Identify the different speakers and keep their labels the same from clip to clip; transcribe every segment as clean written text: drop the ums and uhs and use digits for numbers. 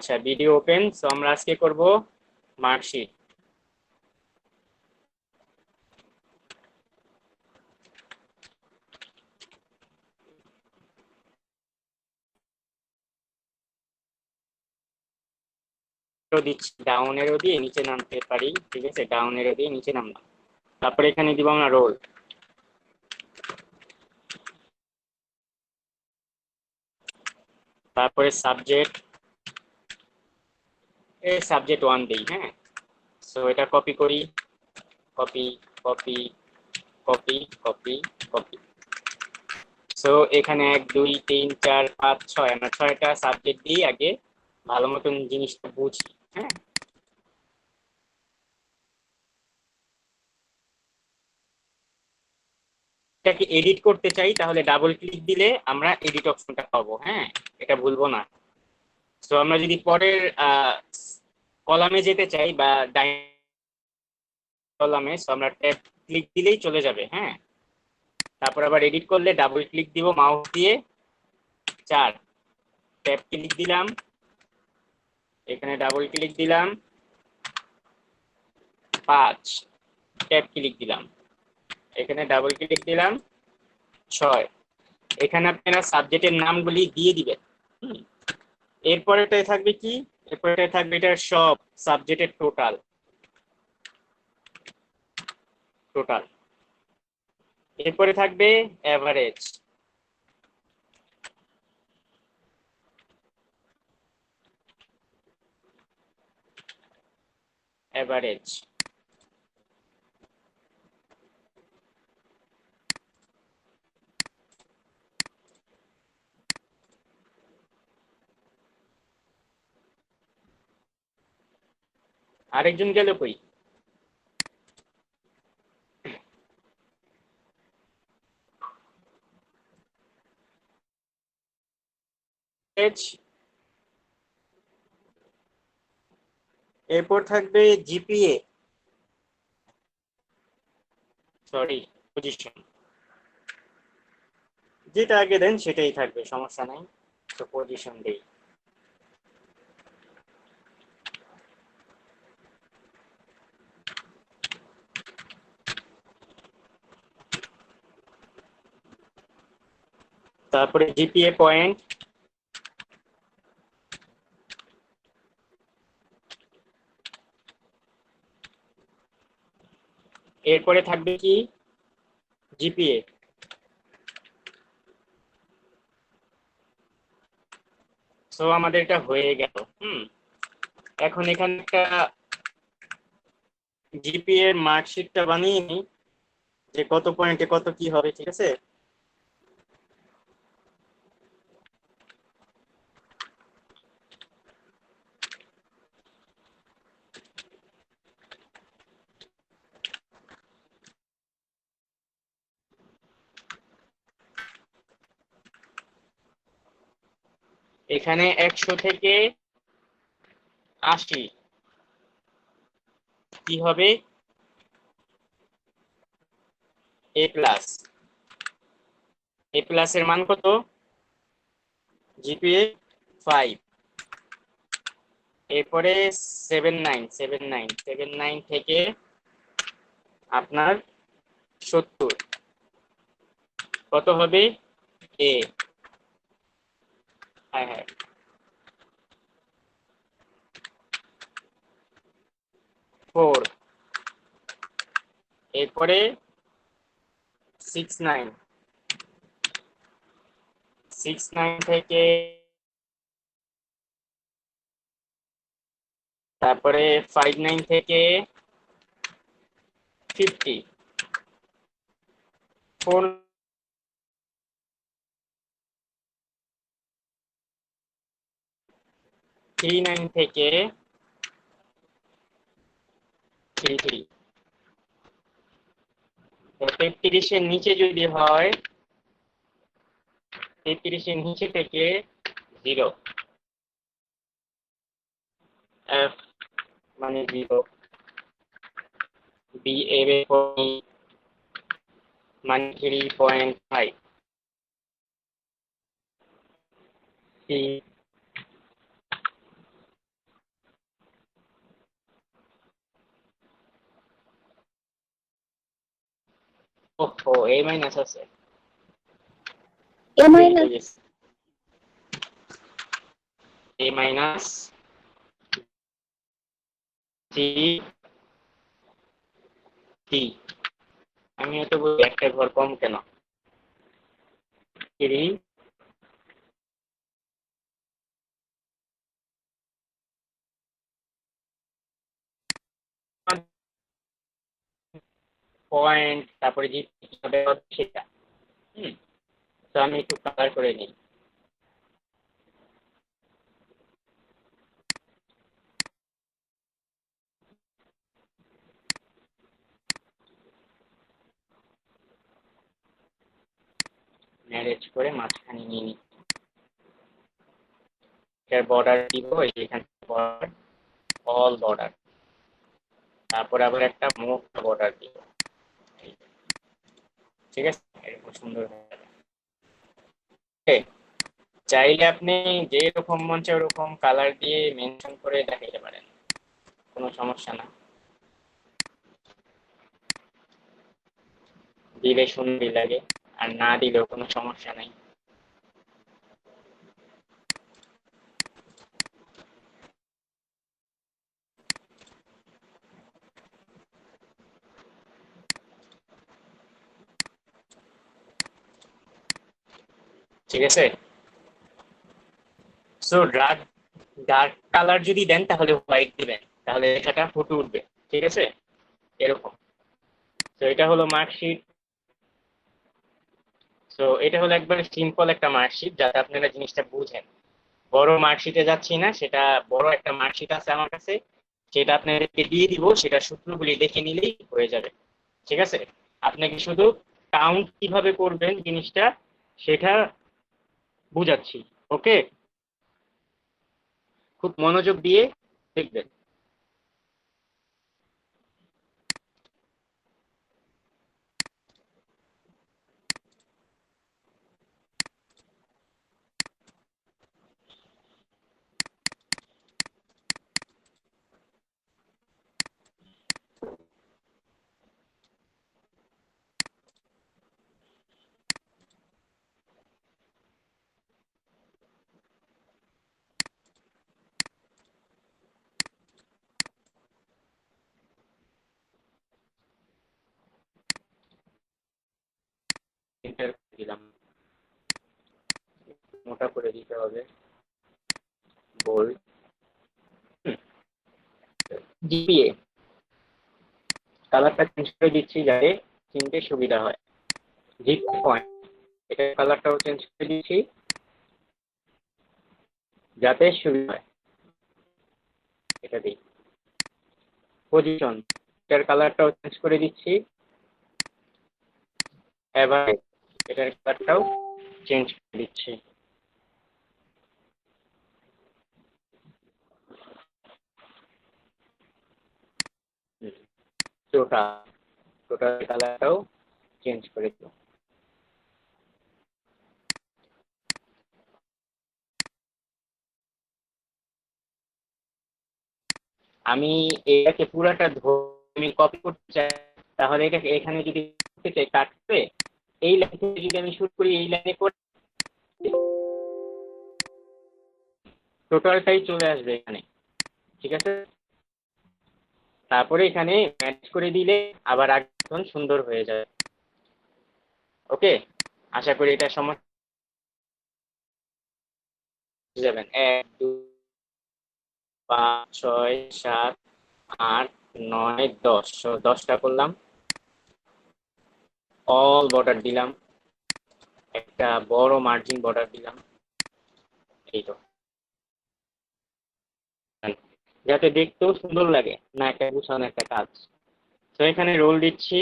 Speaker 1: আচ্ছা, video open. So আমরা আজকে করব মার্কশিট। দিচ্ছি ডাউন এরো দিয়ে নিচে নামতে পারি, ঠিক আছে? ডাউন এরো দিয়ে নিচে নামলাম। তারপরে এখানে দিব আমরা রোল। তারপরে সাবজেক্ট, সাবজেক্ট 1 দেই। হ্যাঁ, সো এটা কপি করি, copy copy copy copy copy. So এখানে 1 2 3 4 5 6 আমরা 6টা সাবজেক্ট দিই। আগে ভালো মতন জিনিসটা বুঝি। হ্যাঁ, এটাকে এডিট করতে চাই, তাহলে ডাবল ক্লিক দিলে আমরা এডিট অপশনটা পাবো। হ্যাঁ, এটা ভুলবো না। সো আমরা যদি পরের কলামে যেতে চাই বা কলামে, সো আমরা ট্যাব ক্লিক দিলেই চলে যাবে। হ্যাঁ, তারপর আবার এডিট করলে ডাবল ক্লিক দিব মাউস দিয়ে, 4 ট্যাব ক্লিক দিলাম, এখানে ডাবল ক্লিক দিলাম, 5 ট্যাব ক্লিক দিলাম, এখানে ডাবল ক্লিক দিলাম, 6। এখানে আপনারা সাবজেক্টের নামগুলি দিয়ে দিবেন। এরপরেটায় থাকবে কি, এরপরেটায় থাকবে এটার সব সাবজেক্টের টোটাল। টোটাল এরপরে থাকবে এভারেজ। এভারেজ আরেকজন গেল কই? এরপর থাকবে জিপিএ, সরি পজিশন। যেটা আগে দেন সেটাই থাকবে, সমস্যা নাই। তো পজিশন দেই। তারপরে জিপিএ পয়েন্ট, এরপরে থাকবে কি জিপিএ। সো আমাদের এটা হয়ে গেল। এখন এখানে একটা জিপিএ এর মার্কশিটটা বানিয়ে নিই, যে কত পয়েন্টে কত কি হবে। ঠিক আছে, এখানে 100 থেকে 80 কি হবে? এ প্লাস। এ প্লাস এর মান কত? জিপিএ 5। এরপরে 79 থেকে আপনার 70 কত হবে? এ, হ্যাঁ হ্যাঁ, 4। এরপরে 69 থেকে, তারপরে 59 থেকে 50, 4, 39 থেকে 33। 33 এর নিচে যদি হয়, 33 এর নিচে থেকে 0, এফ মানে 0, বি এর মানে 3.5, সি ও এ মাইনাস আছে,
Speaker 2: এ মাইনাস
Speaker 1: এ মাইনাস থ্রি টি। আমি হয়তো বলি একটা ঘর কম কেন, থ্রি পয়েন্ট, তারপরে যে কিভাবে হবে সেটা। তো আমি একটু কালার করে নিই। ম্যারেজ করে মাঝখানে নিয়ে নিই, এর বর্ডার দিব এখানে, বর্ডার অল বর্ডার, তারপর আবার একটা মোটা বর্ডার দিব। ঠিক আছে, এরকম সুন্দর হয়ে যাবে। চাইলে আপনি যে রকম মন চায় ওরকম কালার দিয়ে মেনশন করে দেখাইতে পারেন, কোনো সমস্যা না, দিলে সুন্দরই লাগে, আর না দিলেও কোনো সমস্যা নাই। ঠিক আছে, সো ডার্ক ডার্ক কালার যদি দেন তাহলে হোয়াইট দিবেন, তাহলে লেখাটা ফুটে উঠবে। ঠিক আছে, এরকম। তো এটা হলো মার্কশিট। সো এটা হলো একবারে সিম্পল একটা মার্কশিট, যাতে আপনারা জিনিসটা বুঝেন। বড় মার্কশিটে যাচ্ছি না, সেটা বড় একটা মার্কশিট আছে আমার কাছে, সেটা আপনাদেরকে দিয়ে দিব, সেটা সূত্রগুলি দেখে নিলেই হয়ে যাবে। ঠিক আছে, আপনাকে শুধু কাউন্ট কিভাবে করবেন জিনিসটা সেটা বুঝাচ্ছি। ওকে, খুব মনোযোগ দিয়ে দেখবেন। এন্টার দিলাম, মোটা করে দিতে হবে, বোল্ড। জিপিএ কালারটা চেঞ্জ করে দিচ্ছি যাতে চিনতে সুবিধা হয়। জিপি পয়েন্ট, এটা কালারটাও চেঞ্জ করে দিচ্ছি যাতে সুবিধা হয়। এটা দিই পজিশন, এটার কালারটাও চেঞ্জ করে দিচ্ছি, এবার এটার কালারটাও চেঞ্জ করে দিচ্ছি। টোটাল টোটাল কালারটাও চেঞ্জ করে দিই। আমি এটাকে পুরাটা ধরে কপি করতে চাই, তাহলে এটাকে এখানে যদি করতে চাই কাটতে, এই লাইন থেকে যদি আমি শুট করি, এই লাইনে করে টোটালটাই চলে আসবে এখানে। ঠিক আছে, তারপরে এখানে ম্যাচ করে দিলে আবার একদম সুন্দর হয়ে যাবে। ওকে, আশা করি এটা সমস্যা যাবেন। 1 2 5 6 7 8 9 10, 10টা করলাম, অল বর্ডার দিলাম, একটা বড় মার্জিন বর্ডার দিলাম, এই তো, যাতে দেখতেও সুন্দর লাগে, না একটা গুছানো একটা কাজ। তো এখানে রোল দিচ্ছি,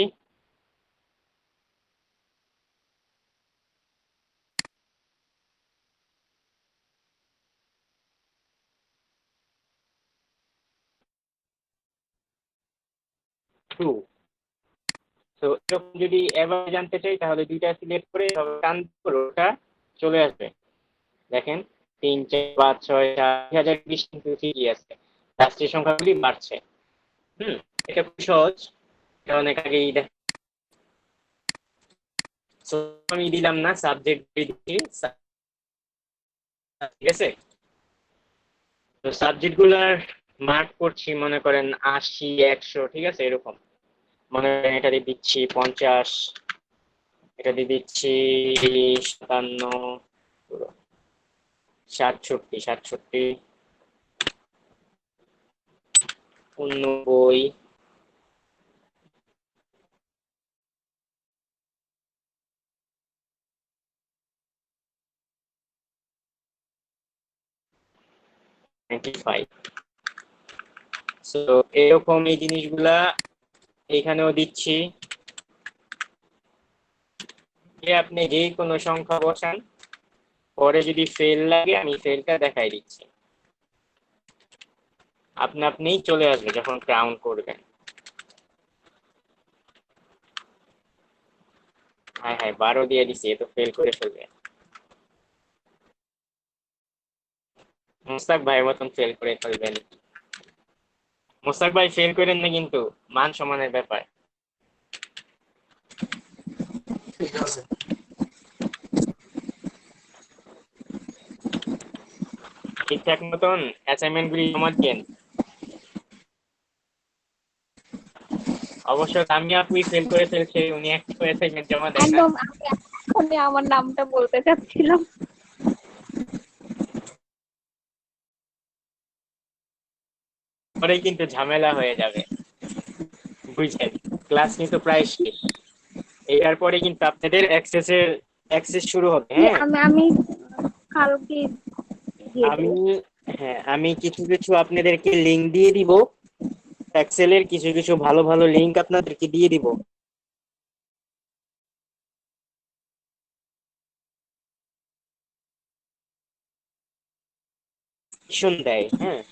Speaker 1: টু। তো এরকম যদি এবার জানতে চাই তাহলে দুইটা সিলেক্ট করে টান রোলটা চলে আসবে। দেখেন 3 4 5 6 7 2020 কিন্তু ঠিকই আছে, রাষ্ট্রীয় সংখ্যাগুলি বাড়ছে। এটা খুব সহজ, এটা অনেক আগেই সো আমি দিলাম না, সাবজেক্ট দিচ্ছি, ঠিক আছে। তো সাবজেক্ট গুলার মার্ক করছি মনে করেন 80, 100, ঠিক আছে, এরকম। মনে করেন এটা দিয়ে দিচ্ছি 50, এটা দিয়ে দিচ্ছি 57, 67, 90, 95। সো এরকম এই জিনিসগুলা এখানেও দিচ্ছি। যে আপনি যে কোনো সংখ্যা বসান, পরে যদি ফেল লাগে আমি ফেলটা দেখাই দিচ্ছি, আপনিই চলে আসবে যখন কাউন্ট করবেন। হ্যাঁ হ্যাঁ, 12 দিয়ে দিছি, এ তো ফেল করে ফেলবে। মুস্তাক ভাইয়ের মতন ফেল করে ফেলবেন। মুস্তাক ভাই ফেল করেন না কিন্তু, মান সম্মানের ব্যাপার।
Speaker 2: ঠিক আছে।
Speaker 1: ঠিকঠাক মতন অ্যাসাইনমেন্ট গুলি জমা দেন। অবশ্য আমি আপনি ফেল করে ফেলছে, উনি একটা অ্যাসাইনমেন্ট জমা দেয় না।
Speaker 3: একদম আমি এখনই আমার নামটা বলতে চাচ্ছিলাম।
Speaker 1: পরে কিন্তু ঝামেলা হয়ে যাবে, বুঝছেন। ক্লাস কিন্তু প্রায় শেষ, এর পরে কিন্তু আপনাদের অ্যাক্সেস শুরু হবে। হ্যাঁ,
Speaker 3: আমি আমি কালকে দিয়ে
Speaker 1: আমি
Speaker 3: দেবো।
Speaker 1: হ্যাঁ আমি কিছু কিছু আপনাদেরকে লিংক দিয়ে দিব, এক্সেলের কিছু কিছু ভালো ভালো লিংক আপনাদেরকে দিয়ে দিব। এডিশন দেয়, হ্যাঁ,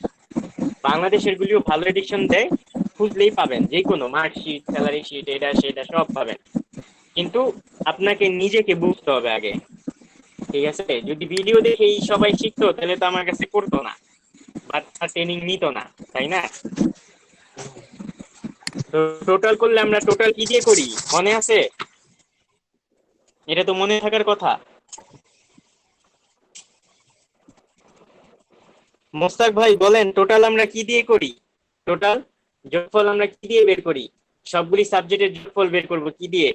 Speaker 1: বাংলাদেশের গুলিও ভালো এডিশন দেয়, খুঁজলেই পাবেন, যে কোনো মার্কশিট, স্যালারি শিট, এটা সেটা সব পাবেন। কিন্তু আপনাকে নিজেকে বুঝতে হবে আগে, ঠিক আছে। যদি ভিডিও দেখেই সবাই শিখতো তাহলে তো আমার কাছে করতো না, বা ট্রেনিং নিত না, তাই না? তো টোটাল করলে আমরা টোটাল কি দিয়ে করি মনে আছে? এটা তো মনে থাকার কথা। মোস্তাক ভাই বলেন, টোটাল আমরা কি দিয়ে করি? টোটাল যোগফল আমরা কি দিয়ে বের করি? সবগুলি সাবজেক্টের যোগফল বের করব কি দিয়ে?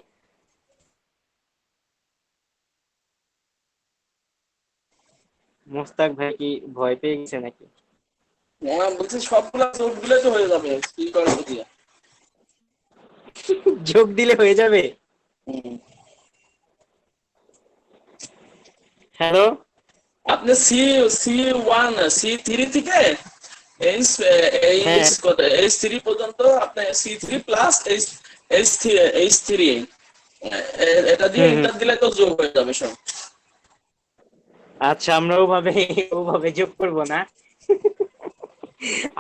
Speaker 1: মোস্তাক ভাই কি ভয় পেয়ে গেছে নাকি?
Speaker 2: বলছি সবগুলা যোগ দিলে তো হয়ে যাবে, কি করবো দিয়ে।
Speaker 1: যোগ দিলে হয়ে যাবে? হ্যালো,
Speaker 2: আপনি সি C1 C3 থেকে এইচ
Speaker 1: হ্যাঁ,
Speaker 2: H3 পর্যন্ত আপনি C3 প্লাস H3 এটা দিয়ে
Speaker 1: হুম হুম,
Speaker 2: ইন্টার দিলে তো যোগ হয়ে যাবে সব।
Speaker 1: আচ্ছা আমরা ওভাবে ওভাবে যোগ করব না,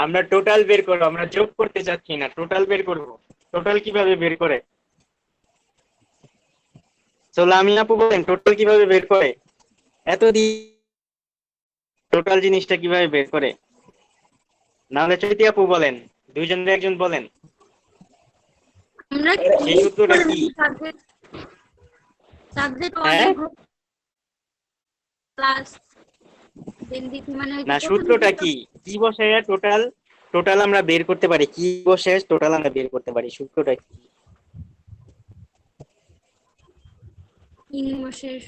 Speaker 1: আমরা টোটাল বের করবো, আমরা যোগ করতে চাচ্ছি না, টোটাল বের করব। টোটাল কিভাবে বের করে? চলো আমি আপু বলেন টোটাল কিভাবে বের করে, এত দি টোটাল জিনিসটা কিভাবে বের করে? নাহলে চৈতি আপু বলেন, দুইজনের একজন বলেন
Speaker 3: আমরা
Speaker 1: সেই সূত্রটা কি।
Speaker 3: সাবজেক্ট সাবজেক্ট
Speaker 1: হ্যাঁ,
Speaker 3: ওয়ানের গ্রুপ প্লাস দিন মানে ওই যে
Speaker 1: না
Speaker 3: প্রথম
Speaker 1: সূত্রটা
Speaker 3: থেকে
Speaker 1: কি, কি বসে টোটাল, টোটাল আমরা বের করতে পারি, কি বসে টোটাল আমরা বের করতে পারি, সূত্রটা কি?
Speaker 3: ইংলিশের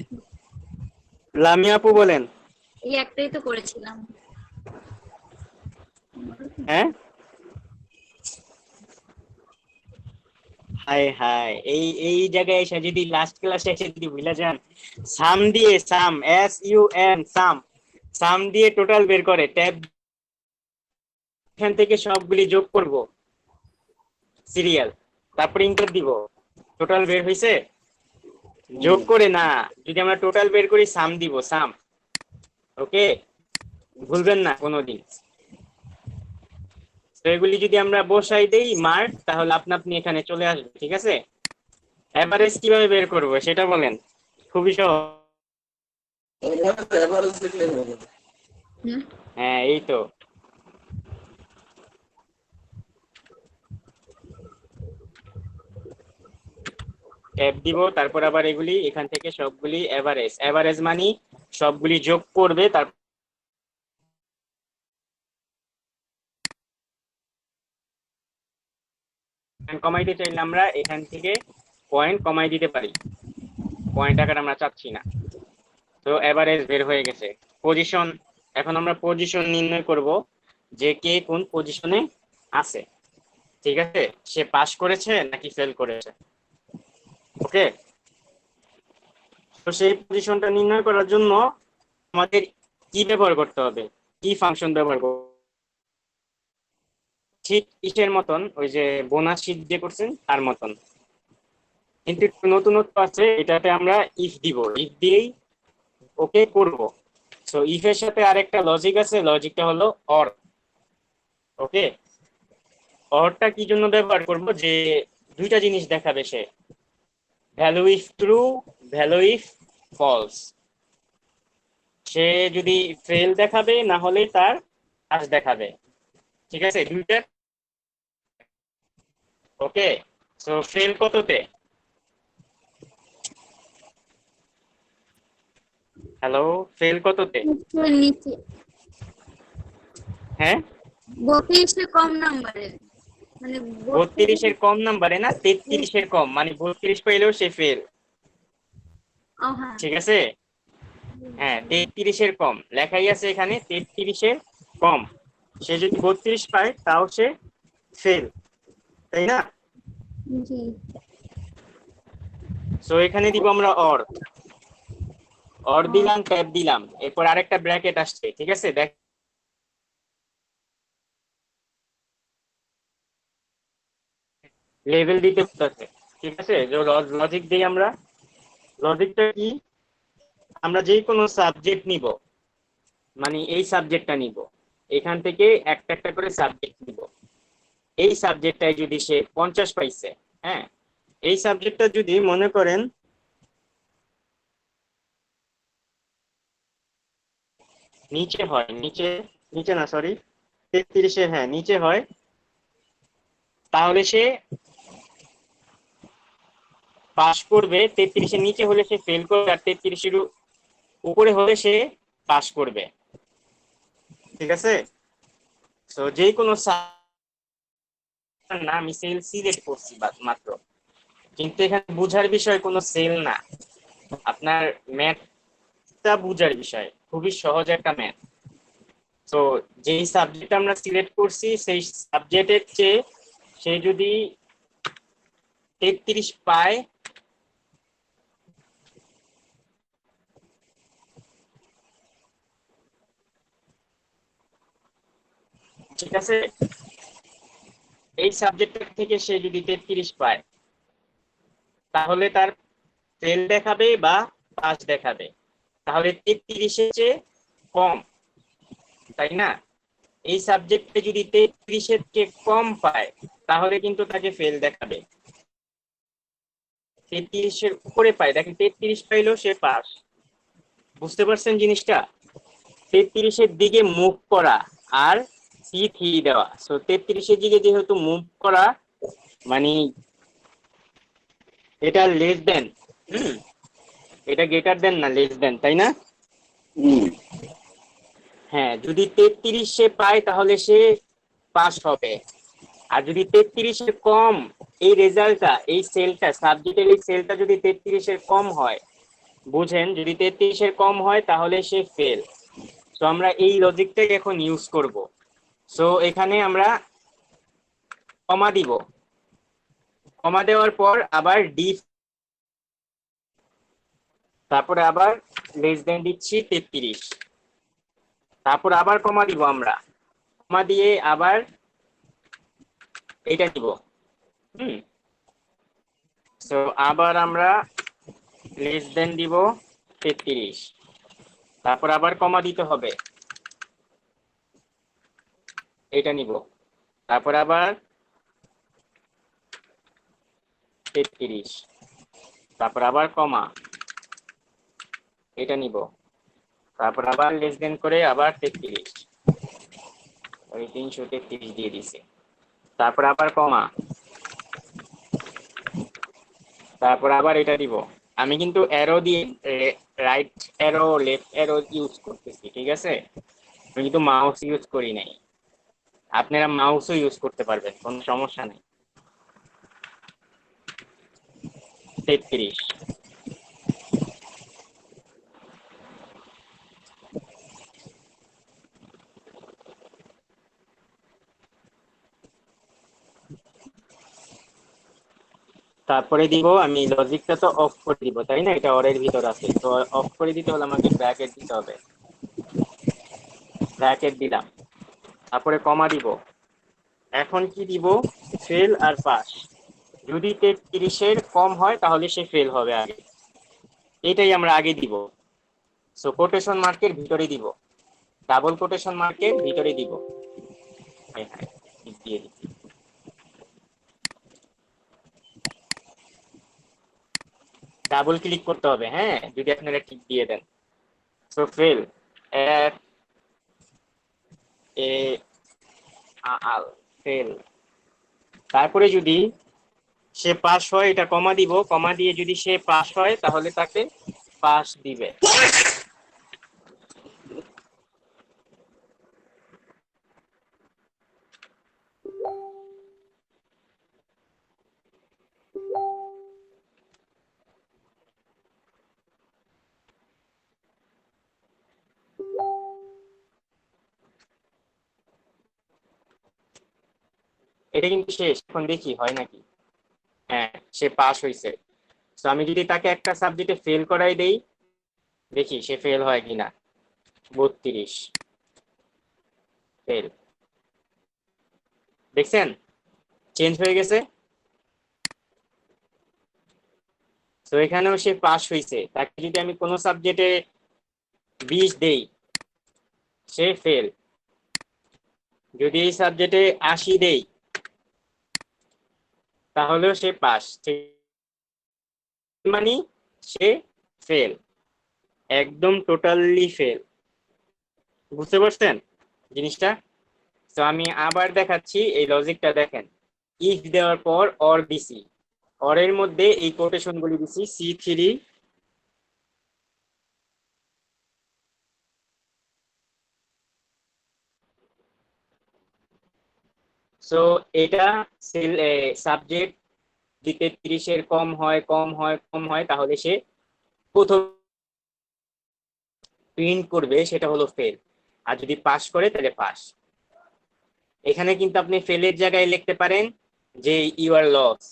Speaker 1: লামিয়া আপু বলেন।
Speaker 3: এই একটাই তো করেছিলাম।
Speaker 1: হ্যাঁ, হায় হায়, এই এই জায়গায় এসে যদি লাস্ট ক্লাসে এসে যদি ভুলে যান, সাম দিয়ে, সাম SUM, সাম, সাম দিয়ে টোটাল বের করে, ট্যাব এখান থেকে সবগুলি যোগ করব, সিরিয়াল, তারপর ইন্টার দিব, টোটাল বের হয়েছে। যোগ করে না, যদি আমরা টোটাল বের করি সাম দিব, সাম। ওকে, ভুলবেন না কোনোদিন। তো এগুলি যদি আমরা বসাই দেই মার্ক, তাহলে আপনি এখানে চলে আসবে, ঠিক আছে। এভারেজ কিভাবে বের করব সেটা বলেন, খুবই সহজ।
Speaker 2: এভারেজ দেখলে হয়ে যাবে।
Speaker 1: হ্যাঁ এই তো, ট্যাব দিব, তারপর আবার এগুলি এখান থেকে সবগুলি এভারেজ, এভারেজ মানে সবগুলি যোগ করবে, তারপর কমাইতে চাইলে আমরা এখান থেকে পয়েন্ট কমাই দিতে পারি, পয়েন্ট আকার আমরা চাচ্ছি না। তো এভারেজ বের হয়ে গেছে। পজিশন, এখন আমরা পজিশন নির্ণয় করব যে কে কোন পজিশনে আছে, ঠিক আছে, সে পাস করেছে নাকি ফেল করেছে। ওকে, তো সেই পজিশনটা নির্ণয় করার জন্য আমাদের কি ব্যবহার করতে হবে, কি ফাংশন ব্যবহার করব, ঠিক ইসের মতন, ওই যে বোনাস শীট যে করছেন তার মতন, কিন্তু একটু নতুনত্ব আছে, এটাতে আমরা ইফ দিব, ইফ দিয়েই ওকে করব। সো ইফ এর সাথে আরেকটা লজিক আছে, লজিকটা হলো অর। ওকে, অরটা কি জন্য ব্যবহার করব, যে দুইটা জিনিস দেখাবে সে, value if true, value if false. সে যদি ফেল দেখাবে, না হলে তার পাস দেখাবে, ঠিক আছে, দুইটা। ওকে, সো ফেল কততে, হ্যালো, ফেল কততে,
Speaker 3: নিচে
Speaker 1: হ্যাঁ
Speaker 3: 32 কম নাম্বারে, মানে
Speaker 1: 32-এর কম নাম্বারে না, 33-এর কম, মানে 32 পাইলেও সে ফেল,
Speaker 3: ও হ্যাঁ,
Speaker 1: ঠিক আছে। হ্যাঁ 33-এর কম লেখাই আছে এখানে, 33-এর কম, সে যদি 32 পায় তাও সে ফেল, তাই না।
Speaker 3: জি।
Speaker 1: সো এখানে দিব আমরা অর, অর দিলাম, ট্যাব দিলাম, এরপর আরেকটা ব্র্যাকেট আসছে, ঠিক আছে, দেখ লেভেল দিতে হচ্ছে, ঠিক আছে। লজিক দিই আমরা, লজিকটা কি, আমরা যে কোনো সাবজেক্ট নিব, মানে এই সাবজেক্টটা নিব, এখান থেকে একটা একটা করে সাবজেক্ট নিব, এই সাবজেক্টটায় যদি সে 50 পাইছে, হ্যাঁ, এই সাবজেক্টটা যদি মনে করেন নিচে হয়, নিচে, নিচে না সরি, 33-এর, হ্যাঁ নিচে হয়, তাহলে সে পাস করবে। 33-এর নিচে হলে সে ফেল করবে, আর 33-এর উপরে হলে সে পাস করবে, ঠিক আছে। তো যে কোনো না, আমি সেল সিলেক্ট করছি মাত্র, কিন্তু এখানে বুঝার বিষয় কোনো সেল না, আপনার ম্যাথটা বুঝার বিষয়, খুবই সহজ একটা ম্যাথ। তো যেই সাবজেক্ট আমরা সিলেক্ট করছি সেই সাবজেক্টের চেয়ে সে যদি 33 পায়, ঠিক আছে, এই সাবজেক্ট থেকে সে যদি 33 পায়, তাহলে তার ফেল দেখাবে বা পাস দেখাবে, তাহলে 33-এর চেয়ে কম, তাই না। এই সাবজেক্টে যদি 33-এর চেয়ে কম পায়, তাহলে কিন্তু তাকে ফেল দেখাবে। 33-এর উপরে পায়, দেখেন 33 পাইলেও সে পাস, বুঝতে পারছেন জিনিসটা। 33-এর দিকে মুভ করা আর C3 দেওয়া, সো 33-এর দিকে যেহেতু মুভ করা, মানে এটা লেস দেন, এটা গ্রেটার দেন না লেস দেন, তাই না। হ্যাঁ, যদি 33 সে পায় তাহলে সে পাস হবে, আর যদি 33-এর কম, এই রেজাল্টটা, এই সেলটা, সাবজেক্টের এই সেলটা যদি 33-এর কম হয়, বুঝেন, যদি 33-এর কম হয় তাহলে সে ফেল। তো আমরা এই লজিকটাই এখন ইউজ করব। সো এখানে আমরা কমা দিব, কমা দেওয়ার পর আবার ডি, তারপরে আবার লেস দেন দিচ্ছি 33, তারপর আবার কমা দিব, আমরা কমা দিয়ে আবার এটা দিব, সো আবার আমরা লেস দেন দিব 33, তারপর আবার কমা দিতে হবে, এটা নিব, তারপর আবার 33, তারপর আবার কমা, এটা নিব, তারপর আবার লেস দেন করে আবার 33, ওই 333 দিয়ে দিছে, তারপর আবার কমা, তারপর আবার এটা দিব। আমি কিন্তু অ্যারো দিয়ে right arrow left arrow use করতেছি, ঠিক আছে? আমি কিন্তু মাউস ইউজ করি নাই। আপনারা মাউসও ইউজ করতে পারবেন, কোনো সমস্যা নেই। 33। তারপরে দিব আমি লজিকটা তো অফ করে দিব, তাই না? এটা অরের ভিতর আছে, তো অফ করে দিতে হলে আমাকে ব্র্যাকেট দিতে হবে। ব্র্যাকেট দিলাম, তারপরে কমা দিব। এখন কি দিব? ফেল আর পাস। যদি 33-এর কম হয় তাহলে সে ফেল হবে আগে, এটাই আমরা আগে দিব। সো কোটেশন মার্কের ভিতরে দিব, ডাবল কোটেশন মার্কের ভিতরে দিব। হ্যাঁ হ্যাঁ, দিয়ে দিচ্ছি। ডাবল ক্লিক করতে হবে, হ্যাঁ, যদি আপনারা ঠিক দিয়ে দেন। So false, F A L, false. তারপরে যদি সে পাস হয়, এটা কমা দিব, কমা দিয়ে যদি সে পাস হয় তাহলে তাকে পাস দিবে। এটা কিন্তু শেষ, এখন দেখি হয় নাকি। হ্যাঁ, সে পাস হয়েছে। তো আমি যদি তাকে একটা সাবজেক্টে ফেল করাই দেই, দেখি সে ফেল হয় কিনা। 32 ফেল। দেখছেন চেঞ্জ হয়ে গেছে। তো এখানেও সে পাস হয়েছে। তাকে যদি আমি কোনো সাবজেক্টে 20 দেই, সে ফেল। যদি এই সাবজেক্টে 80 দেই, তাহলেও সে পাস, মানে সে ফেল, একদম টোটালি ফেল। বুঝতে পারছেন জিনিসটা? তো আমি আবার দেখাচ্ছি, এই লজিকটা দেখেন। ইফ দেওয়ার পর অর দিছি, অরের মধ্যে এই কোটেশন গুলি দিছি, C3 সো এটা সাবজেক্ট দিতে 30-এর কম হয়, কম হয়, কম হয়, তাহলে সে প্রথম প্রিন্ট করবে সেটা হলো ফেল। আর যদি পাস করে তাহলে পাস। এখানে কিন্তু আপনি ফেলের জায়গায় লিখতে পারেন যে ইউ আর লস,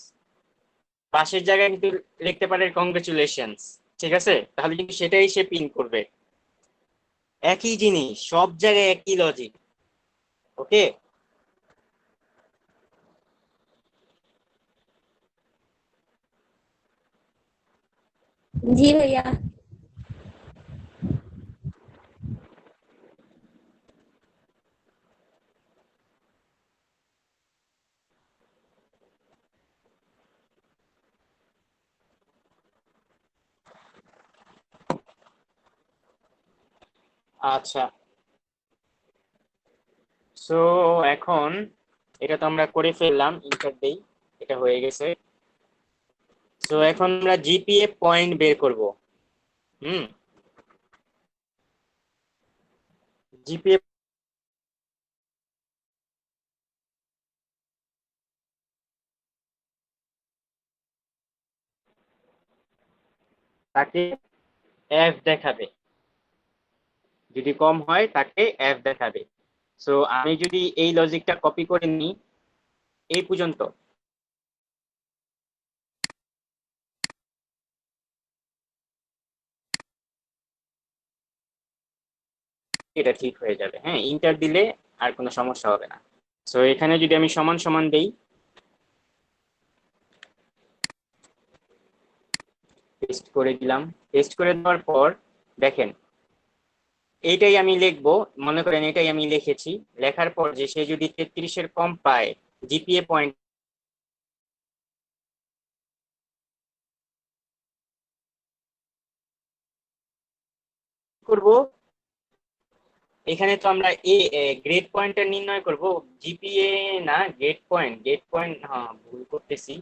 Speaker 1: পাশের জায়গায় কিন্তু লিখতে পারেন কংগ্রেচুলেশনস, ঠিক আছে? তাহলে কিন্তু সেটাই সে প্রিন্ট করবে। একই জিনিস, সব জায়গায় একই লজিক। ওকে,
Speaker 3: জি ভাইয়া।
Speaker 1: আচ্ছা। সো এখন এটা তো আমরা করে ফেললাম, ইন্টার দেই, এটা হয়ে গেছে। সো এখন আমরা জিপিএ পয়েন্ট বের করব। হুম, জিপিএ তাকে এফ দেখাবে, যদি কম হয় তাকে এফ দেখাবে। সো আমি যদি এই লজিকটা কপি করে নিই এই পর্যন্ত, এটা ঠিক হয়ে যাবে। হ্যাঁ, ইন্টার দিলে আর কোনো সমস্যা হবে না। সো এখানে যদি আমি সমান সমান দেই, পেস্ট করে দিলাম। পেস্ট করে দেওয়ার পর দেখেন এইটাই আমি লিখবো, মনে করেন এটাই আমি লিখেছি। লেখার পর যে সে যদি 33-এর কম পায়, জিপিএ পয়েন্ট করব। এখানে তো আমরা গ্রেড পয়েন্টটা নির্ণয় করব, জিপিএ না, গ্রেড পয়েন্ট। গ্রেড পয়েন্ট, হ্যাঁ ভুল করতেছি।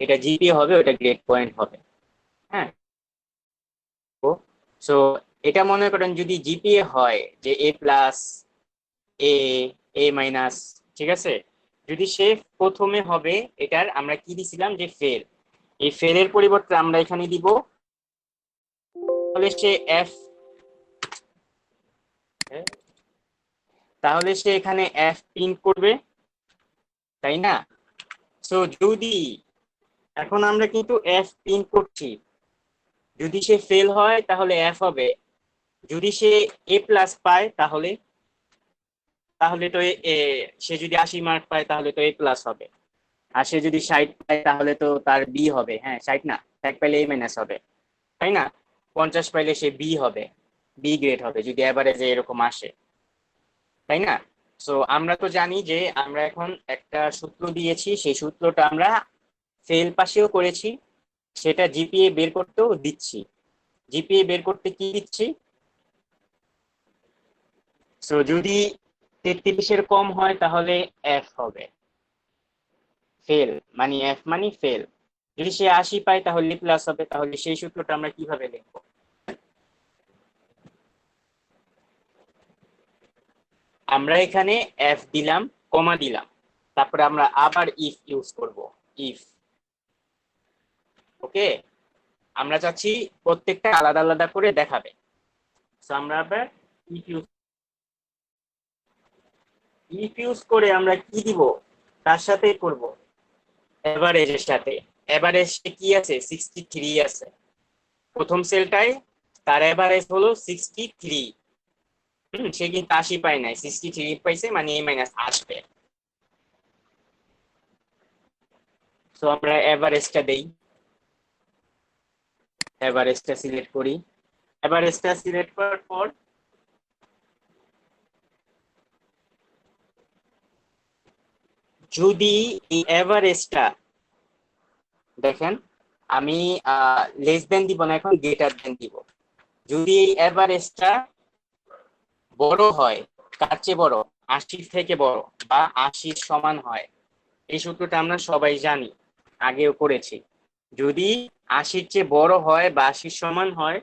Speaker 1: এটা জিপিএ হবে, ওটা গ্রেড পয়েন্ট হবে। হ্যাঁ, সো এটা মনে করেন যদি জিপিএ হয় যে এ প্লাস, এ, এ মাইনাস, ঠিক আছে, যদি সে প্রথমে হবে, এটার আমরা কি দিছিলাম যে ফেল, এই ফেলের পরিবর্তে আমরা এখানে দিব, তাহলে সে এফ, তাহলে সে এখানে এফ প্রিন্ট করবে, তাই না? সো যদি এখন আমরা কিন্তু এফ প্রিন্ট করছি, যদি সে ফেল হয় তাহলে এফ হবে, যদি সে এ প্লাস পায় তাহলে, তাহলে তো সে যদি 80 মার্ক পায় তাহলে তো এ প্লাস হবে, আর সে যদি 60 পায় তাহলে তো তার বি হবে। হ্যাঁ, 60 না, 60 পাইলে এ মাইনাস হবে, তাই না? 50 পাইলে সে বি হবে, বি গ্রেড হবে যদি এভারেজে এরকম আসে, তাই না? সো আমরা তো জানি যে আমরা এখন একটা সূত্র দিয়েছি, সেই সূত্রটা আমরা ফেল পাশেও করেছি, সেটা জিপিএ বের করতেও দিচ্ছি। জিপিএ বের করতে কি দিচ্ছি? সো যদি 33-এর কম হয় তাহলে এফ হবে, ফেল মানে এফ মানে ফেল। যদি সে 80 পায় তাহলে প্লাস হবে, তাহলে সেই সূত্রটা আমরা কিভাবে লিখবো? আমরা এখানে এফ দিলাম, কমা দিলাম, তারপরে আমরা আবার ইফ ইউজ করব, ইফ। ওকে, আমরা চাচ্ছি প্রত্যেকটা আলাদা আলাদা করে দেখাবে। সো আমরা আবার ইফ ইউজ করে আমরা কি দিব, তার সাথে করব এভারেজের সাথে। এভারেজে কি আছে? 63 আছে প্রথম সেলটায়, তার এভারেজ হলো 63। সে কিন্তু 80 পায় নাই, 63 পাইছে, মানে এ মাইনাস আসবে। সো আমরা এভারেজটা দেই, এভারেজটা সিলেক্ট করি, এভারেজটা সিলেক্ট করার পর যদি এই এভারেজটা দেখেন, আমি লেস দেন দিব না, এখন গ্রেটার দেন দিব। যদি এই এভারেজটা বড় হয়, কার চেয়ে বড়, 80 থেকে বড় বা 80 সমান হয়, এই সূত্রটা আমরা সবাই জানি, আগেও করেছি। যদি 80-র চেয়ে বড় হয় বা 80 সমান হয়,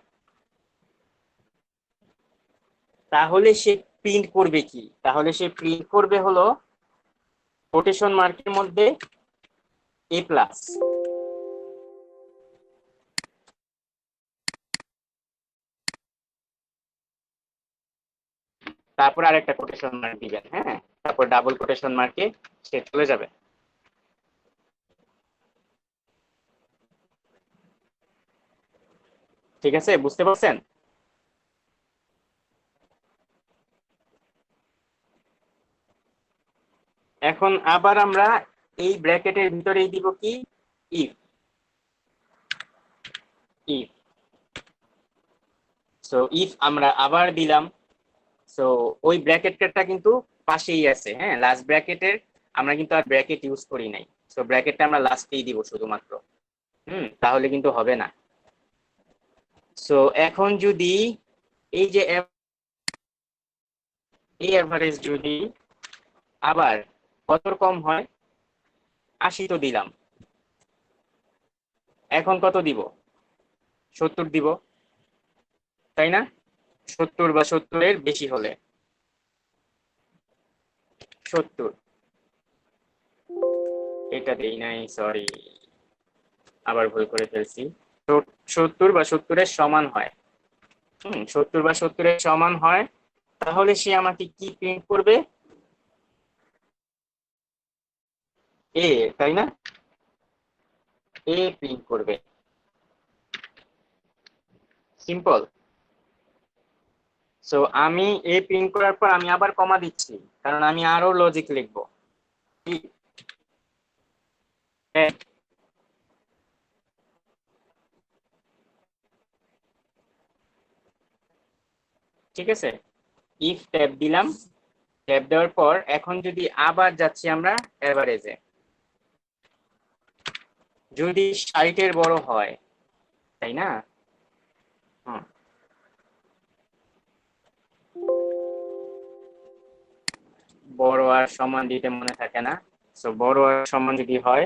Speaker 1: তাহলে সে প্রিন্ট করবে কি? তাহলে সে প্রিন্ট করবে হলো কোটেশন মার্কের মধ্যে এ প্লাস, তারপর আরেকটা কোটেশন মার্ক দিবেন। হ্যাঁ, তারপর ডাবল কোটেশন মার্কে সে চলে যাবে। ঠিক আছে, বুঝতে পারছেন? এখন আবার আমরা এই ব্র্যাকেটের ভিতরেই দিব কি, ইফ, ইফ। সো ইফ আমরা আবার দিলাম, সো ওই ব্র্যাকেটটা কিন্তু পাশেই আছে। হ্যাঁ, লাস্ট ব্র্যাকেটের আমরা কিন্তু আর ব্র্যাকেট ইউজ করি নাই, সো ব্র্যাকেটটা আমরা লাস্টেই দিব শুধুমাত্র। তাহলে কিন্তু হবে না। সো এখন যদি এই যে এই এভারেজ যদি আবার কত কম হয়, 80 তো দিলাম, এখন কত দিব? 70 দিব, তাই না? 70 বা 70-এর বেশি হলে, 70, এটা দেই নাই, সরি, আবার ভুল করে ফেলছি। 70 বা 70-এর সমান হয়, 70 বা 70-এর সমান হয়, তাহলে সে আমাকে কি প্রিন্ট করবে? এ, তাই না? এ প্রিন্ট করবে, সিম্পল। সো আমি এ প্রিন্ট করার পর আমি আবার কমা দিচ্ছি, কারণ আমি আরো লজিক লিখবো। ঠিক আছে, ইফ ট্যাব দিলাম, ট্যাব দেওয়ার পর এখন যদি আবার যাচ্ছি আমরা এভারেজে, যদি 60-এর বড় হয়, তাই না? বড় আর সমান দিতে মনে থাকে না, সো বড় আর সমান যদি হয়,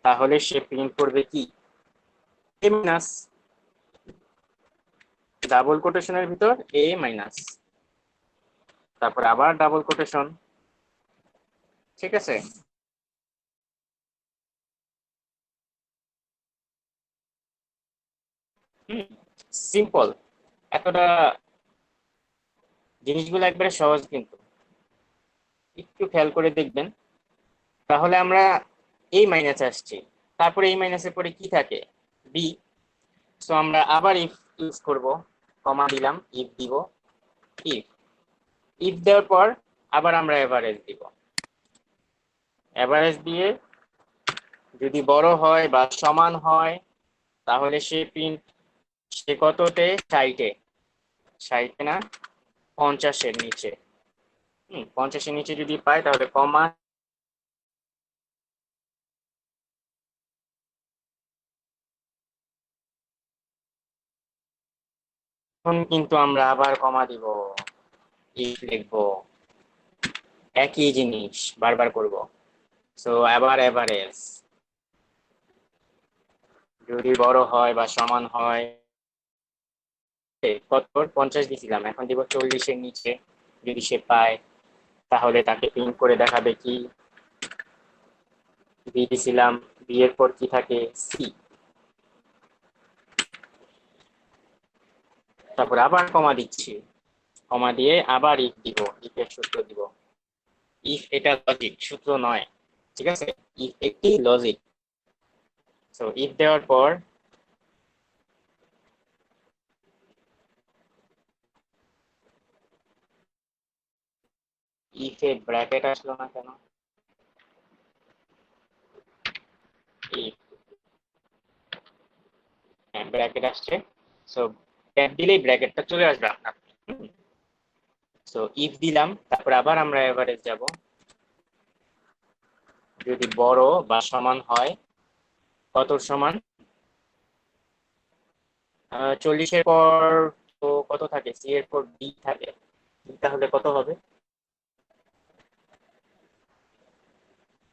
Speaker 1: তাহলে সে প্রিন্ট করবে কি এ মাইনাস, ডাবল কোটেশনের ভিতর এ মাইনাস, তারপর আবার ডাবল কোটেশন। ঠিক আছে, সিম্পল। এতটা জিনিসগুলো একবারে সহজ, কিন্তু একটু খেয়াল করে দেখবেন। তাহলে আমরা এই মাইনাসে আসছি, তারপরে এই মাইনাসের পরে কি থাকে বি। সো আমরা আবার ইফ ইউজ করব, কমা দিলাম, ইফ দিব, ইফ ইফ দেওয়ার পর আবার আমরা এভারেজ দিব। এভারেজ দিয়ে যদি বড় হয় বা সমান হয় তাহলে সে প্রিন্ট, সে কততে, 60-এ, 60 না 50-এর নিচে। 50-এর নিচে যদি পায় তাহলে কমা, এখন কিন্তু আমরা আবার কমা দিব, ইফ লিখবো, একই জিনিস বারবার করব। সো আবার এভারেজ যদি বড় হয় বা সমান হয়, কত 50 দিছিলাম, এখন দিব 40-এর নিচে। যদি সে পায় তাহলে তাকে প্রিন্ট করে দেখাবে কি, বি দিছিলাম, বি এর পর কি থাকে সি, তারপর আবার কমা দিচ্ছি, কমা দিয়ে আবার ইফ দিব, ইফের সূত্র দিব। ইফ এটা লজিক, সূত্র নয়, ঠিক আছে, ইফ একটি লজিক। সো ইফ দেওয়ার পর ইফে ব্র্যাকেট আসলো না কেন, ইফ, হ্যাঁ ব্র্যাকেট আসছে। সো ট্যাব দিলেই ব্র্যাকেটটা চলে আসবে আপনার। সো ইফ দিলাম, তারপর আবার আমরা এভারেজ যাব, যদি বড় বা সমান হয়, কত সমান, 40-এর পর তো কত থাকে, সি এর পর ডি থাকে, তাহলে কত হবে,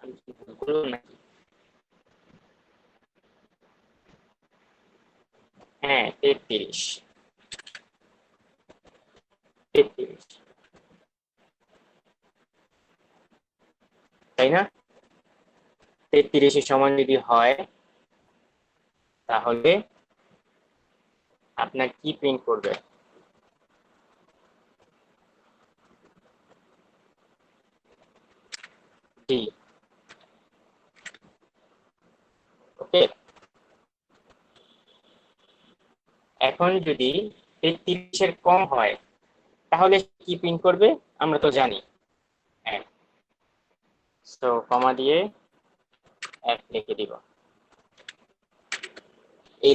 Speaker 1: আমি কি ভুল করলাম নাকি? হ্যাঁ 33, 33, তাই না? 33-এর সমান যদি হয় তাহলে আপনার কি প্রিন্ট করবে, ডি। ওকে, এখন যদি 33-এর কম হয় তাহলে কি প্রিন্ট করবে আমরা তো জানি, 1। সো কমা দিয়ে 1 লিখে দিব, এই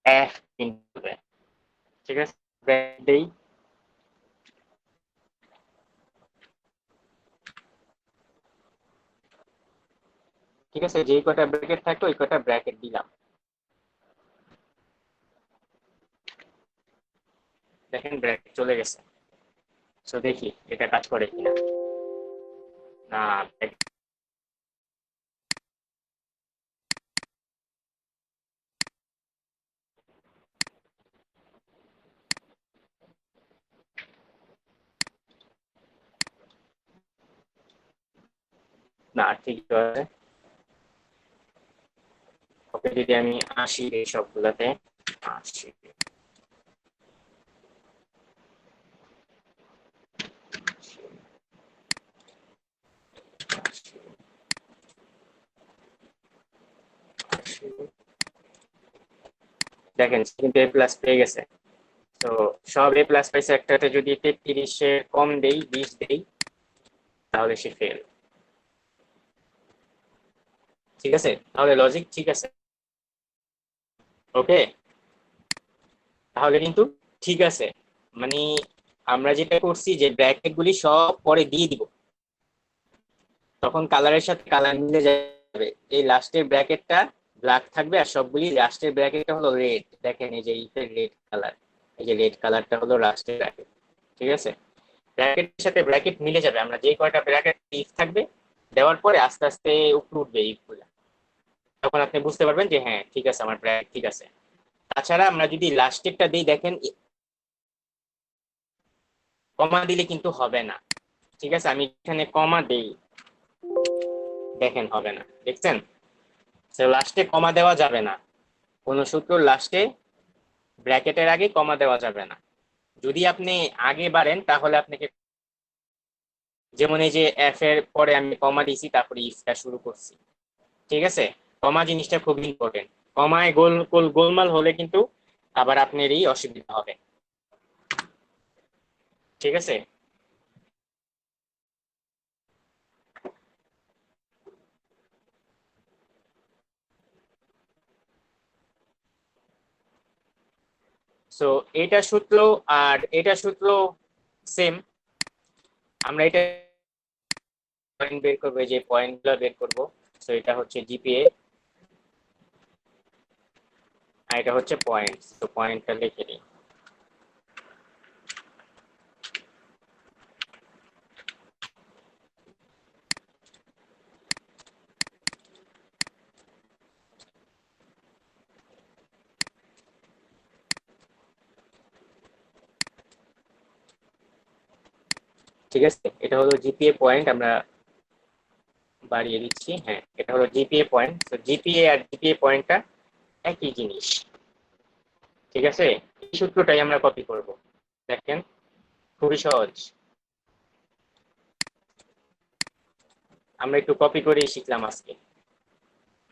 Speaker 1: এফ প্রিন্ট করবে। ঠিক আছে, ব্র্যাকেট দেই, ঠিক আছে, যেই কটা ব্র্যাকেট থাকতো ওই কটা ব্র্যাকেট দিলাম। দেখেন ব্র্যাকেট চলে গেছে। সো দেখি এটা কাজ করে কিনা। না, না ঠিক আছে। ওকে, যদি আমি আসি এই সবগুলাতে, আসি, দেখেন কিন্তু এ প্লাস পেয়ে গেছে। তো সব এ প্লাস পাইছে, একটাতে যদি 33-এর কম দেই, 20 দেই, তাহলে সে ফেল। ঠিক আছে, তাহলে লজিক ঠিক আছে। ওকে, তাহলে কিন্তু ঠিক আছে, মানে আমরা যেটা করছি যে ব্র্যাকেট গুলি সব পরে দিয়ে দিব, তখন কালারের সাথে কালার মিলে যাবে। এই লাস্টের ব্র্যাকেটটা ব্ল্যাক থাকবে আর সবগুলি লাস্টের ব্র্যাকেটটা হলো রেড। দেখেন এই যে রেড কালার, এই যে রেড কালারটা হলো লাস্টের ব্র্যাকেট। ঠিক আছে, ব্র্যাকেটের সাথে ব্র্যাকেট মিলে যাবে, আমরা যে কয়টা ব্র্যাকেট ইফ থাকবে দেওয়ার পরে আস্তে আস্তে উপরে উঠবে ইফ গুলা, তখন আপনি বুঝতে পারবেন যে হ্যাঁ ঠিক আছে আমার ব্র্যাকেট ঠিক আছে। তাছাড়া আমরা যদি লাস্টেরটা দিই দেখেন কমা দিলে কিন্তু হবে না, ঠিক আছে, আমি এখানে কমা দেই, দেখেন হবে না, দেখছেন? লাস্টে কমা দেওয়া যাবে না, কোন সূত্র লাস্টে ব্র্যাকেটের আগে কমা দেওয়া যাবে না। যদি আপনি আগে বাড়েন তাহলে আপনাকে, যেমন এই যে এফ এর পরে আমি কমা দিয়েছি তারপরে ইফটা শুরু করছি, ঠিক আছে, কমা জিনিসটা খুব ইম্পর্টেন্ট, কমায় গোলমাল হলে কিন্তু আবার আপনারই অসুবিধা হবে, ঠিক আছে। সো এটা সূত্র আর এটা সূত্র সেম, আমরা এটা পয়েন্ট বের করবো, যে পয়েন্টগুলো বের করবো। সো এটা হচ্ছে জিপিএ আর এটা হচ্ছে পয়েন্ট, তো পয়েন্টটা লিখে দিই। ঠিক আছে, এটা হলো জিপিএ পয়েন্ট, আমরা বাড়িয়ে দিচ্ছি, হ্যাঁ এটা হলো জিপিএ পয়েন্ট। তো জিপিএ আর জিপিএ পয়েন্টটা একই জিনিস, ঠিক আছে, এই সূত্রটাই আমরা কপি করব, দেখেন খুবই সহজ, আমরা একটু কপি করেই শিখলাম আজকে।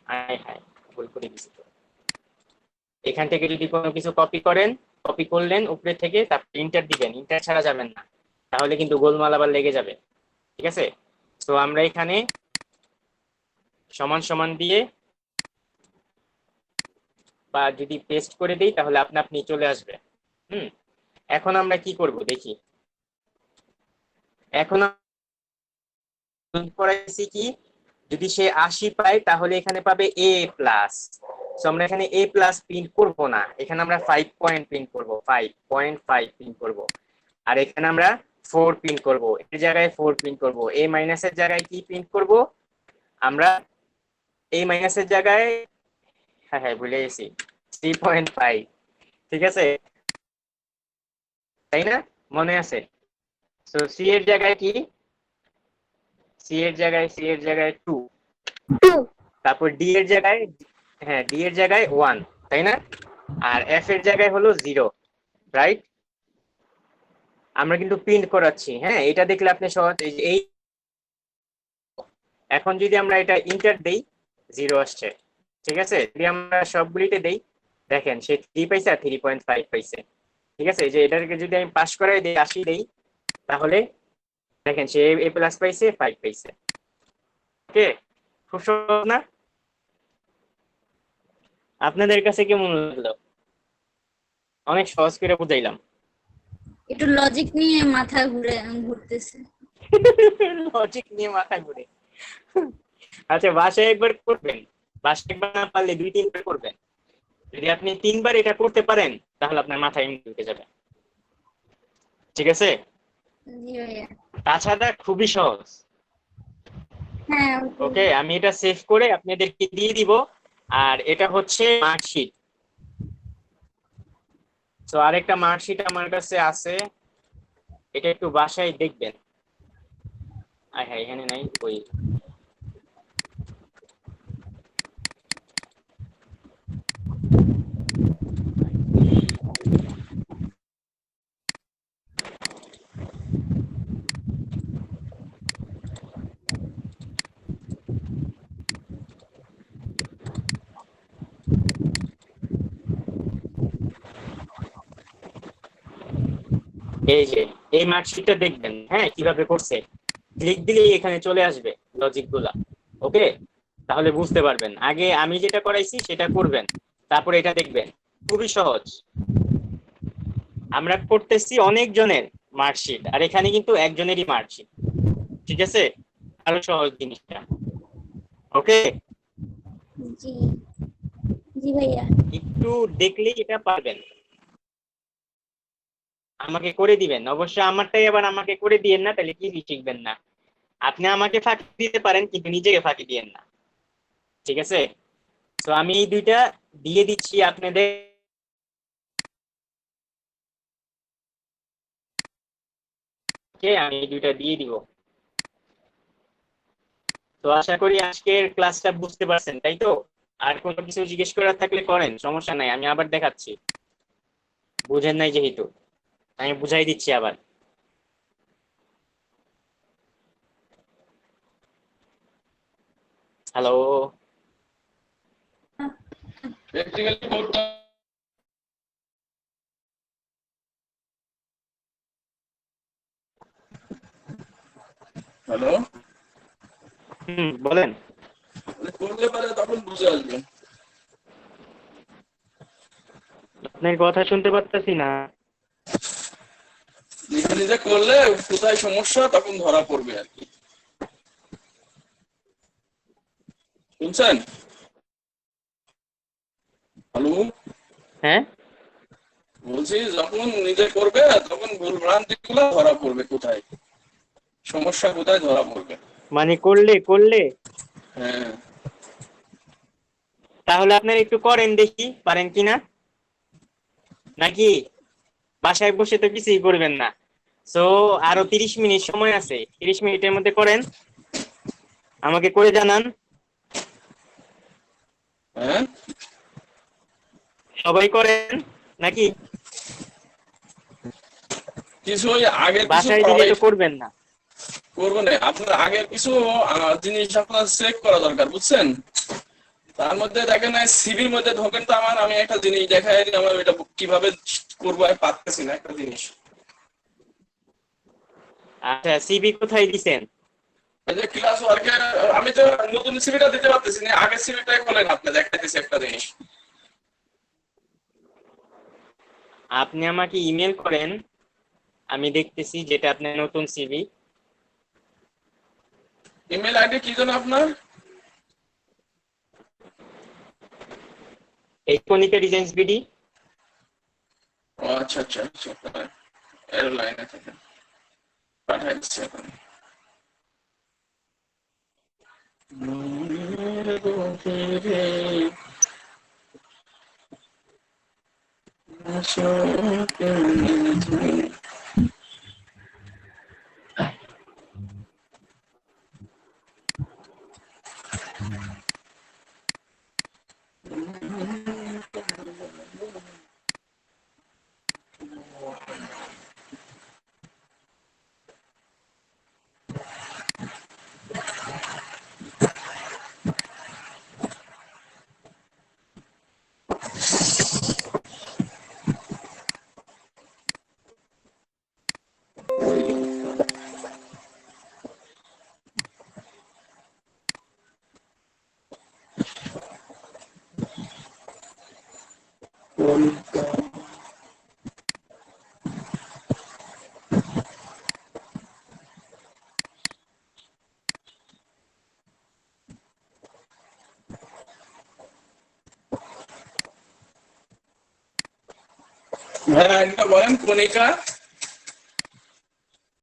Speaker 1: হাই হাই, ভুল করে দিছি তো। এখান থেকে যদি কোনো কিছু কপি করেন, কপি করলেন উপরে থেকে, তারপর ইন্টার দিবেন, ইন্টার ছাড়া যাবেন না, তাহলে কিন্তু গোলমাল আবার লেগে যাবে, ঠিক আছে। তো আমরা এখানে সমান সমান দিয়ে বা যদি পেস্ট করে দিই তাহলে আপনা আপনি চলে আসবে। এখন আমরা কি করব দেখি, এখন পড়াইছি কি, যদি সে 80 পায় তাহলে এখানে পাবে এ প্লাস, সো আমরা এখানে এ প্লাস প্রিন্ট করব না, এখানে আমরা 5 পয়েন্ট প্রিন্ট করব, 5.5 প্রিন্ট করব, আর এখানে আমরা 4 প্রিন্ট করব, এর জায়গায় 4 প্রিন্ট করব, এ মাইনাসের জায়গায় কি প্রিন্ট করব আমরা, এ মাইনাসের জায়গায়, হ্যাঁ হ্যাঁ ভুলে গেছি, 3.5, ঠিক আছে, তাই না, মনে আছে? সো সি এর জায়গায় কি, সি এর জায়গায় 2, তারপর ডি এর জায়গায়, হ্যাঁ ডি এর জায়গায় 1, তাই না, আর এফ এর জায়গায় হলো 0, রাইট। আমরা কিন্তু প্রিন্ট করাচ্ছি, হ্যাঁ এটা দেখলে আপনি সহজ, এই এখন যদি আমরা এটা ইন্টার দেই 0 আসছে, ঠিক আছে, যদি আমরা সবগুলিতে দেই দেখেন সে 3 পাইছে আর 3.5 পাইছে, ঠিক আছে, যে এটাকে যদি আমি পাস করাই দেই 80 দেই তাহলে দেখেন সে এ প্লাস পাইছে 5 পাইছে, ওকে, খুব সহজ না? আপনাদের কাছে কেমন লাগলো? অনেক সহজ করে বুঝাইলাম।
Speaker 3: একটু লজিক নিয়ে মাথা ঘুরতেছে।
Speaker 1: লজিক নিয়ে মাথা ঘুরে, আচ্ছা বাসায় একবার করবেন, বাসায় একবার না পারলে 2-3 বার করবেন, যদি আপনি 3 বার এটা করতে পারেন তাহলে আপনার মাথায় এমনি ঢুকে যাবে, ঠিক আছে।
Speaker 3: জি ভাইয়া।
Speaker 1: তাছাড়া খুবই সহজ,
Speaker 3: হ্যাঁ
Speaker 1: ওকে, আমি এটা সেভ করে আপনাদেরকে দিয়ে দিব, আর এটা হচ্ছে মার্কশিট। তো আরেকটা মার্কশিট আমার কাছে আছে, এটা একটু বাসায় দেখবেন, হ্যাঁ এখানে নাই, ওই এই যে এই মার্কশিটটা দেখবেন, হ্যাঁ কিভাবে করছে, ক্লিক দিলেই এখানে চলে আসবে লজিক গুলা, ওকে, তাহলে বুঝতে পারবেন। আগে আমি যেটা করাইছি সেটা করবেন, তারপরে এটা দেখবেন, খুবই সহজ। আমরা করতেছি অনেকজনের মার্কশিট, আর এখানে কিন্তু একজনেরই মার্কশিট, ঠিক আছে, আরো সহজ জিনিসটা, ওকে।
Speaker 3: জি জি ভাইয়া।
Speaker 1: একটু দেখলেই এটা পারবেন। আমাকে করে দিবেন অবশ্যই, আমারটাই আবার আমাকে করে দিয়েন না, তাহলে কি শিখবেন না। আপনি আমাকে ফাঁকি দিতে পারেন কিন্তু নিজেকে ফাঁকি দিয়েন না, ঠিক আছে? তো আমি এই দুইটা দিয়ে দিচ্ছি আপনাদের। আমি এই দুইটা দিয়ে দিব। তো আশা করি আজকের ক্লাসটা বুঝতে পারছেন, তাই তো? আর কোনো কিছু জিজ্ঞেস করার থাকলে করেন, সমস্যা নাই, আমি আবার দেখাচ্ছি। বুঝেন নাই যেহেতু আমি বুঝাই দিচ্ছি আবার। হ্যালো।
Speaker 2: প্র্যাকটিক্যালি করতে। হ্যালো,
Speaker 1: বলেন।
Speaker 2: করলে পারে তখন বুঝে আসবে।
Speaker 1: আপনার কথা শুনতে পারতেছি না।
Speaker 2: নিজে নিজে করলে কোথায় সমস্যা তখন ধরা পড়বে আর কি। শুনছেন? হ্যালো,
Speaker 1: হ্যাঁ,
Speaker 2: বলছি যখন নিজে করবে তখন ভুল ভ্রান্তি গুলো ধরা পড়বে, কোথায় সমস্যা কোথায় ধরা পড়বে।
Speaker 1: মানে করলে করলে
Speaker 2: হ্যাঁ,
Speaker 1: তাহলে আপনারা একটু করেন দেখি পারেন কিনা, নাকি বাসায় বসে তো কিছুই করবেন না। সো আরো 30 মিনিট সময় আছে, 30 মিনিটের মধ্যে করেন, আমাকে করে জানান।
Speaker 2: হ্যাঁ,
Speaker 1: সবাই করেন নাকি?
Speaker 2: কিছু ওই আগের কিছু
Speaker 1: বাসায় দিলে তো করবেন না।
Speaker 2: করবো না, আপনার আগের কিছু জিনিস আপনার চেক করা দরকার, বুঝছেন? তার মধ্যে দেখেন সিভির মধ্যে ঢোকেন তো, আমি একটা জিনিস দেখাই, আমার এটা কিভাবে করবো আমি পারতেছি না একটা জিনিস।
Speaker 1: আচ্ছা, সিভি কোথায় দিছেন?
Speaker 2: এই যে ক্লাস ওয়ার্কে আমি তো নতুন সিভিটা দিতে পারতেছি না, আগের সিভিটাই খোলেন, আপনি দেখাইতেছি একটা জিনিস।
Speaker 1: আপনি আমাকে ইমেল করেন, আমি দেখতেছি যেটা আপনার নতুন সিভি।
Speaker 2: ইমেল আইডি কি যেন আপনার?
Speaker 1: এই কনিকা ডিজাইনস বিডি।
Speaker 2: ও আচ্ছা আচ্ছা আচ্ছা, এর লাইনে থাকেন, পাঠাই দিচ্ছি এখন। হ্যাঁ, আইডিটা বলেন, কণিকা।